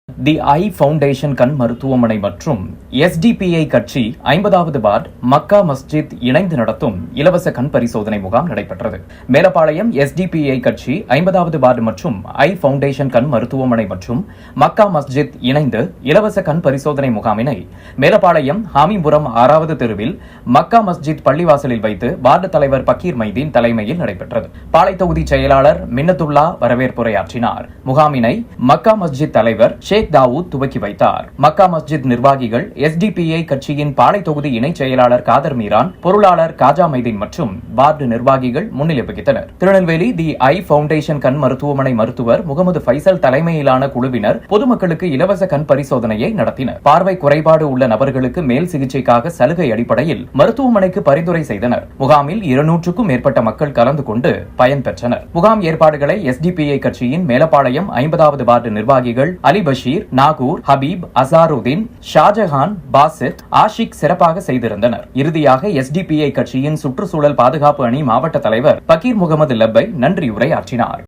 தி ஐ foundation கண் மருத்துவமனை மற்றும் எஸ்டிபிஐ கட்சி 50வது வார்டு மக்கா மஸ்ஜித் இணைந்து நடத்தும் இலவச கண் பரிசோதனை முகாம் நடைபெற்றது. மேலப்பாளையம் எஸ்டிபிஐ கட்சி 50வது வார்டு மற்றும் ஐ ஃபவுண்டேஷன் கண் மருத்துவமனை மற்றும் மக்கா மஸ்ஜித் இணைந்து இலவச கண் பரிசோதனை முகாமினை மேலப்பாளையம் ஹாமிபுரம் 6வது தெருவில் மக்கா மஸ்ஜித் பள்ளிவாசலில் வைத்து வார்டு தலைவர் பக்கீர் மைதீன் தலைமையில் நடைபெற்றது. பாளை தொகுதி செயலாளர் மின்னத்துல்லா வரவேற்புரையாற்றினார். முகாமினை மக்கா மஸ்ஜித் தலைவர் ஷேக் தாவூத் துவக்கி வைத்தார். மக்கா மஸ்ஜித் நிர்வாகிகள், எஸ்டிபிஐ கட்சியின் பாளை தொகுதி இணை செயலாளர் காதர் மீரான், பொருளாளர் காஜா மைதீன் மற்றும் வார்டு நிர்வாகிகள் முன்னிலை வகித்தனர். திருநெல்வேலி தி ஐ ஃபவுண்டேஷன் கண் மருத்துவமனை மருத்துவர் முகமது ஃபைசல் தலைமையிலான குழுவினர் பொதுமக்களுக்கு இலவச கண் பரிசோதனையை நடத்தினர். பார்வை குறைபாடு உள்ள நபர்களுக்கு மேல் சிகிச்சைக்காக சலுகை அடிப்படையில் மருத்துவமனைக்கு பரிந்துரை செய்தனர். முகாமில் 200க்கும் மேற்பட்ட மக்கள் கலந்து கொண்டு பயன்பெற்றனர். முகாம் ஏற்பாடுகளை எஸ்டிபிஐ கட்சியின் மேலப்பாளையம் 50வது வார்டு நிர்வாகிகள் அலி பஷீர், நாகூர், ஹபீப், அசாருதீன், ஷாஜஹான், பாசித், ஆஷிக் சிறப்பாக செய்திருந்தனர். இறுதியாக எஸ்டிபிஐ கட்சியின் சுற்றுச்சூழல் பாதுகாப்பு அணி மாவட்ட தலைவர் பக்கீர் முகமது லப்பை நன்றியுரை ஆற்றினார்.